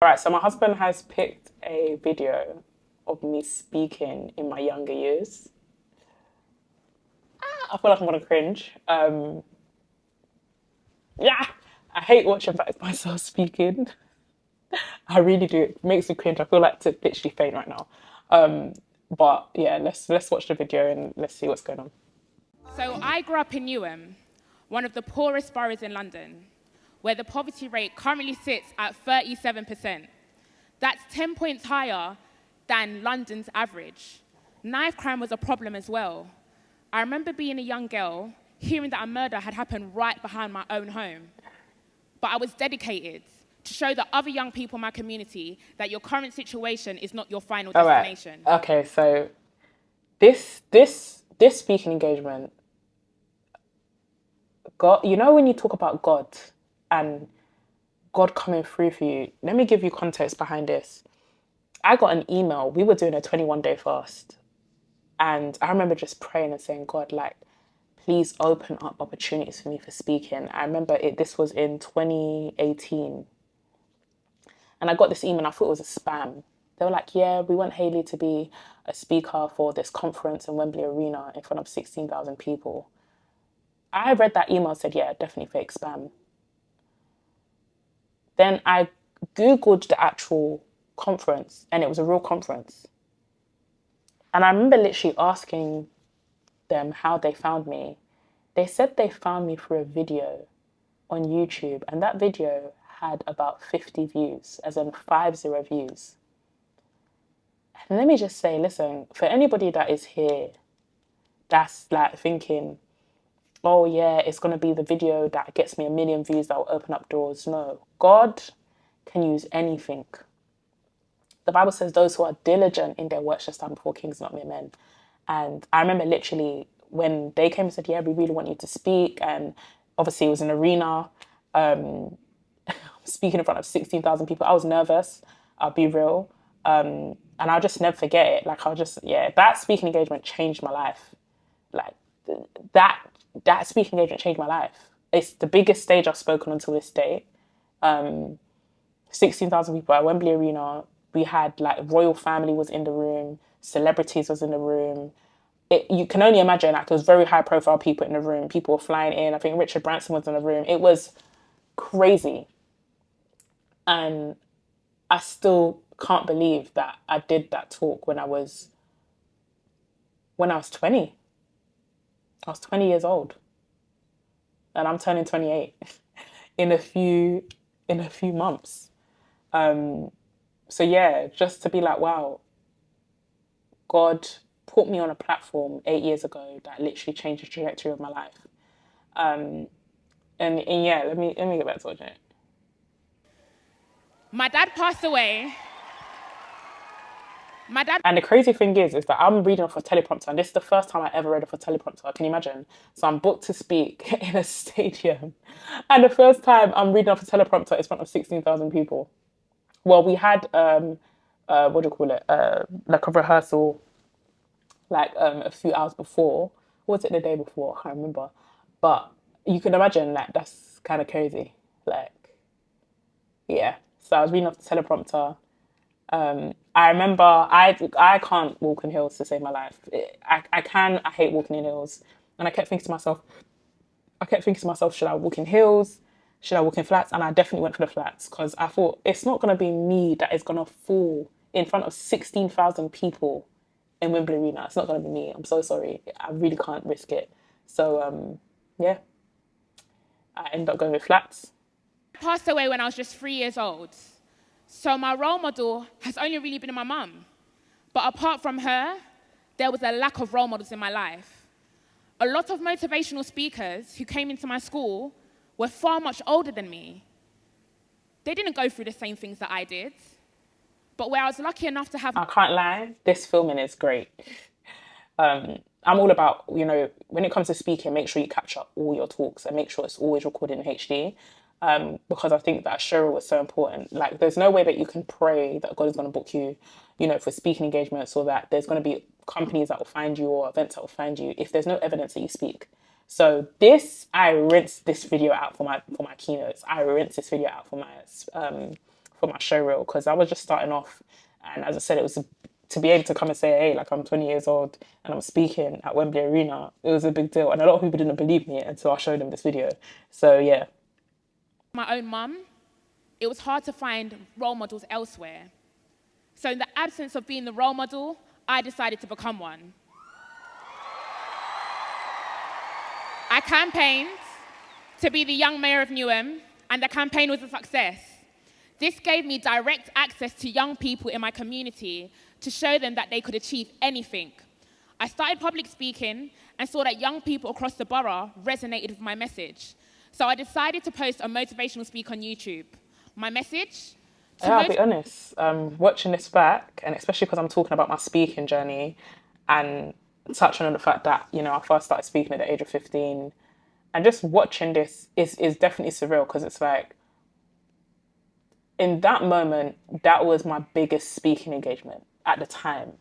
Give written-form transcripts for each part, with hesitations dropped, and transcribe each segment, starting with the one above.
All right, so my husband has picked a video of me speaking in my younger years. I feel like I'm gonna cringe. Yeah, I hate watching back myself speaking. I really do. It makes me cringe. I feel like to literally faint right now. But yeah, let's watch the video and let's see what's going on. So I grew up in Newham, one of the poorest boroughs in London, where the poverty rate currently sits at 37%. That's 10 points higher than London's average. Knife crime was a problem as well. I remember being a young girl, hearing that a murder had happened right behind my own home. But I was dedicated to show the other young people in my community that your current situation is not your final All right. destination. Okay, so this speaking engagement, God, you know when you talk about God and God coming through for you, let me give you context behind this. I got an email. We were doing a 21-day fast. And I remember just praying and saying, God, like, please open up opportunities for me for speaking. I remember this was in 2018. And I got this email, I thought it was a spam. They were like, yeah, we want Hayley to be a speaker for this conference in Wembley Arena in front of 16,000 people. I read that email and said, yeah, definitely fake spam. Then I Googled the actual conference and it was a real conference. And I remember literally asking them how they found me. They said they found me through a video on YouTube, and that video had about 50 views, as in 50 views. And let me just say, listen, for anybody that is here, that's like thinking, oh yeah, it's gonna be the video that gets me 1 million views that will open up doors. No, God can use anything. The Bible says those who are diligent in their work shall stand before kings, not mere men. And I remember literally when they came and said, yeah, we really want you to speak. And obviously it was an arena, speaking in front of 16,000 people. I was nervous, I'll be real. And I'll just never forget it. Like yeah, that speaking engagement changed my life. Like that, that speaking engagement changed my life. It's the biggest stage I've spoken until this day. 16,000 people at Wembley Arena. We had like royal family was in the room, celebrities was in the room. You can only imagine like there was very high profile people in the room. People were flying in. I think Richard Branson was in the room. It was crazy. And I still can't believe that I did that talk when I was 20. I was 20 years old. And I'm turning 28 in a few months. So yeah, just to be like, wow, God put me on a platform 8 years ago that literally changed the trajectory of my life. And yeah, let me get back to watching it. My dad passed away. My dad. And the crazy thing is that I'm reading off a teleprompter, and this is the first time I ever read off a teleprompter. Can you imagine? So I'm booked to speak in a stadium, and the first time I'm reading off a teleprompter is in front of 16,000 people. Well, we had what do you call it? Like a rehearsal, like a few hours before. Or was it the day before? I can't remember. But you can imagine like that's kind of crazy. Like, yeah. So I was reading off the teleprompter. I remember I can't walk in heels to save my life. I hate walking in heels, and I kept thinking to myself, should I walk in heels? Should I walk in flats? And I definitely went for the flats because I thought it's not gonna be me that is gonna fall in front of 16,000 people in Wembley Arena. It's not gonna be me. I'm so sorry. I really can't risk it. So yeah, I ended up going with flats. Passed away when I was just 3 years old. So my role model has only really been my mum. But apart from her, there was a lack of role models in my life. A lot of motivational speakers who came into my school were far much older than me. They didn't go through the same things that I did. But where I was lucky enough to have. I can't lie, this filming is great. I'm all about, when it comes to speaking, make sure you capture all your talks and make sure it's always recorded in HD. Because I think that Cheryl was so important. Like, there's no way that you can pray that God is going to book you, for speaking engagements, or that there's going to be companies that will find you or events that will find you if there's no evidence that you speak. So I rinsed this video out for my keynotes. I rinsed this video out for for my show reel because I was just starting off. And as I said, it was to be able to come and say, hey, like I'm 20 years old and I'm speaking at Wembley Arena. It was a big deal. And a lot of people didn't believe me until I showed them this video. So yeah. My own mum, it was hard to find role models elsewhere. So in the absence of being the role model, I decided to become one. I campaigned to be the young mayor of Newham, and the campaign was a success. This gave me direct access to young people in my community to show them that they could achieve anything. I started public speaking and saw that young people across the borough resonated with my message. So I decided to post a motivational speak on YouTube. My message? Yeah, I'll be honest, watching this back, and especially because I'm talking about my speaking journey and touching on the fact that, you know, I first started speaking at the age of 15, and just watching this is definitely surreal because it's like, in that moment, that was my biggest speaking engagement at the time.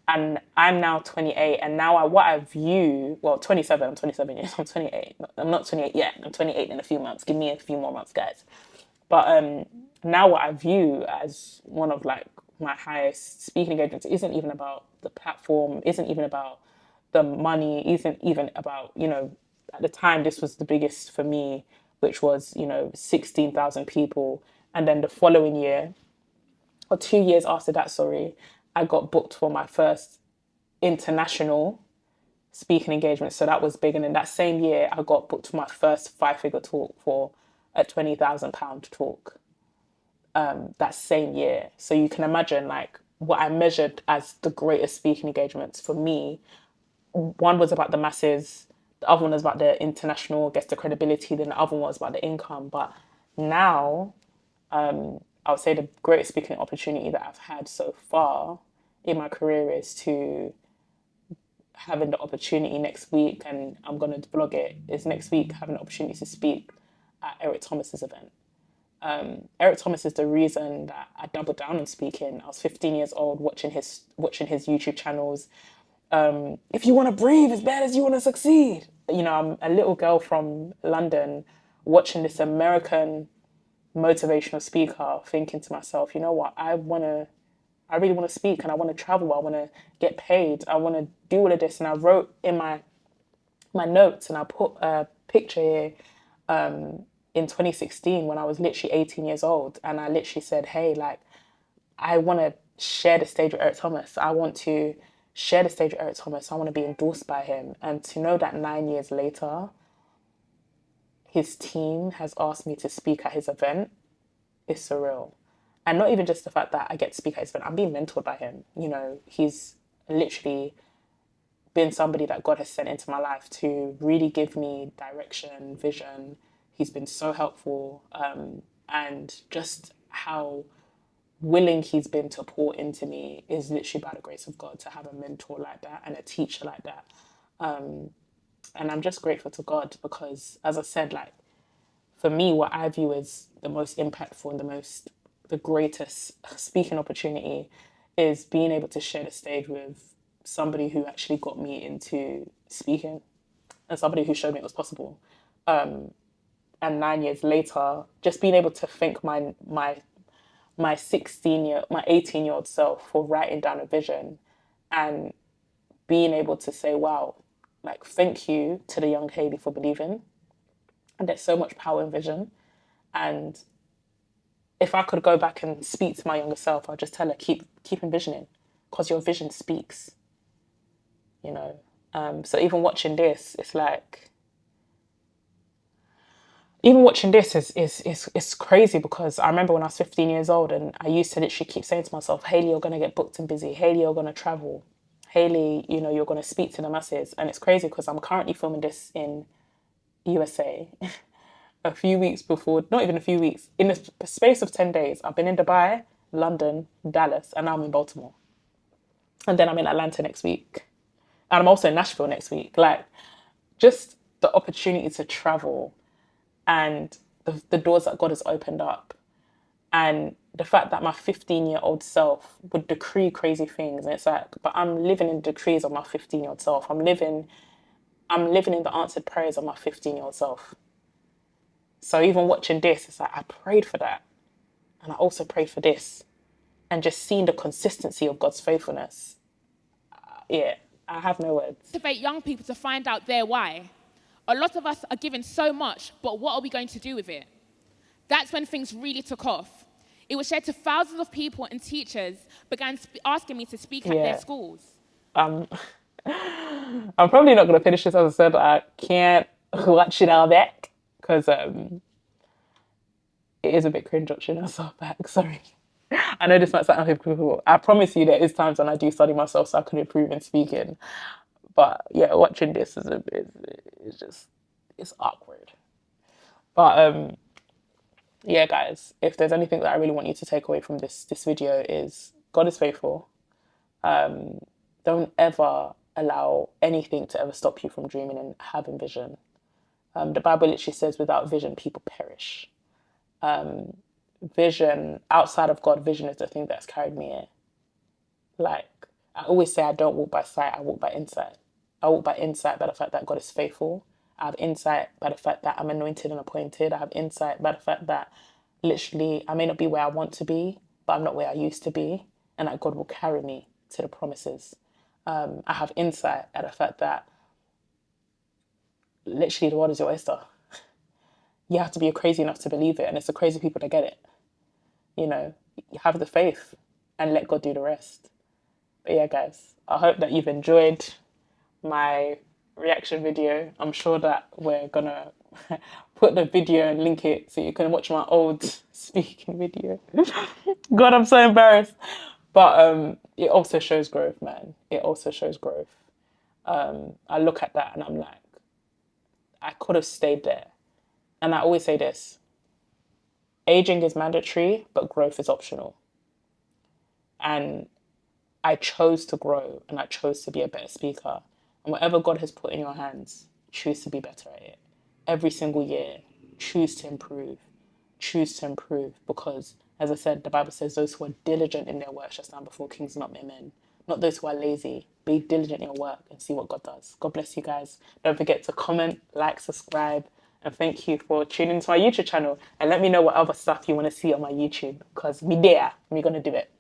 And I'm now 28, and now what I view, well, 27, I'm 27 years, I'm 28. I'm not 28 yet, I'm 28 in a few months. Give me a few more months, guys. But now what I view as one of like my highest speaking engagements isn't even about the platform, isn't even about the money, isn't even about, you know, at the time this was the biggest for me, which was, you know, 16,000 people. And then the following year, or 2 years after that, sorry, I got booked for my first international speaking engagement. So that was big. And in that same year, I got booked for my first five-figure talk for a £20,000 talk that same year. So you can imagine like what I measured as the greatest speaking engagements for me. One was about the masses, the other one was about the international, I guess the credibility, then the other one was about the income. But now, I would say the greatest speaking opportunity that I've had so far in my career is to having the opportunity next week, and I'm going to vlog it, is next week having the opportunity to speak at Eric Thomas's event. Eric Thomas is the reason that I doubled down on speaking. I was 15 years old watching his YouTube channels. If you want to breathe as bad as you want to succeed. You know, I'm a little girl from London watching this American motivational speaker, thinking to myself, you know what, I really want to speak and I want to travel. I want to get paid. I want to do all of this. And I wrote in my notes and I put a picture here in 2016 when I was literally 18 years old. And I literally said, hey, like, I want to share the stage with Eric Thomas. I want to share the stage with Eric Thomas. I want to be endorsed by him. And to know that 9 years later, his team has asked me to speak at his event is surreal. And not even just the fact that I get to speak at his event, I'm being mentored by him. You know, he's literally been somebody that God has sent into my life to really give me direction, vision. He's been so helpful. And just how willing he's been to pour into me is literally by the grace of God to have a mentor like that and a teacher like that. And I'm just grateful to God because, as I said, like, for me, what I view as the most impactful and the greatest speaking opportunity is being able to share the stage with somebody who actually got me into speaking and somebody who showed me it was possible. And 9 years later, just being able to thank my 18-year-old self for writing down a vision and being able to say, wow, like, thank you to the young Hayley for believing. And there's so much power in vision. And if I could go back and speak to my younger self, I'd just tell her, keep envisioning, because your vision speaks, you know. So even watching this, it's like, even watching this is crazy because I remember when I was 15 years old and I used to literally keep saying to myself, Hayley, you're going to get booked and busy. Hayley, you're going to travel. Hayley, you know, you're going to speak to the masses. And it's crazy because I'm currently filming this in USA a few weeks before, not even a few weeks, in the space of 10 days, I've been in Dubai, London, Dallas, and now I'm in Baltimore. And then I'm in Atlanta next week. And I'm also in Nashville next week. Like, just the opportunity to travel and the doors that God has opened up. And the fact that my 15-year-old self would decree crazy things. And it's like, but I'm living in the decrees of my 15-year-old self. I'm living in the answered prayers of my 15-year-old self. So even watching this, it's like, I prayed for that. and I also prayed for this. And just seeing the consistency of God's faithfulness, yeah, I have no words. Motivate young people to find out their why. A lot of us are given so much, but what are we going to do with it? That's when things really took off. It was shared to thousands of people, and teachers began asking me to speak at Yeah. their schools. I'm probably not going to finish this. As I said, I can't watch it all back because it is a bit cringe watching myself back. Sorry. I know this might sound hypocritical. I promise you there is times when I do study myself so I can improve in speaking. But yeah, watching this it's awkward. But yeah, guys, if there's anything that I really want you to take away from this video is God is faithful. Don't ever allow anything to ever stop you from dreaming and having vision. The Bible literally says without vision, people perish. Vision, outside of God, vision is the thing that's carried me here. Like, I always say I don't walk by sight, I walk by insight. I walk by insight by the fact that God is faithful. I have insight by the fact that I'm anointed and appointed. I have insight by the fact that literally I may not be where I want to be, but I'm not where I used to be, and that God will carry me to the promises. I have insight at the fact that literally the world is your oyster. You have to be crazy enough to believe it, and it's the crazy people that get it. You know, you have the faith and let God do the rest. But yeah, guys, I hope that you've enjoyed my reaction video. I'm sure that we're gonna put the video and link it so you can watch my old speaking video. God, I'm so embarrassed. But it also shows growth, man. It also shows growth. I look at that and I'm like, I could have stayed there. And I always say this, aging is mandatory, but growth is optional. And I chose to grow and I chose to be a better speaker. And whatever God has put in your hands, choose to be better at it. Every single year, choose to improve. Choose to improve because, as I said, the Bible says those who are diligent in their work shall stand before kings, not mere men. Not those who are lazy. Be diligent in your work and see what God does. God bless you guys. Don't forget to comment, like, subscribe, and thank you for tuning into my YouTube channel. And let me know what other stuff you want to see on my YouTube because me there, we're going to do it.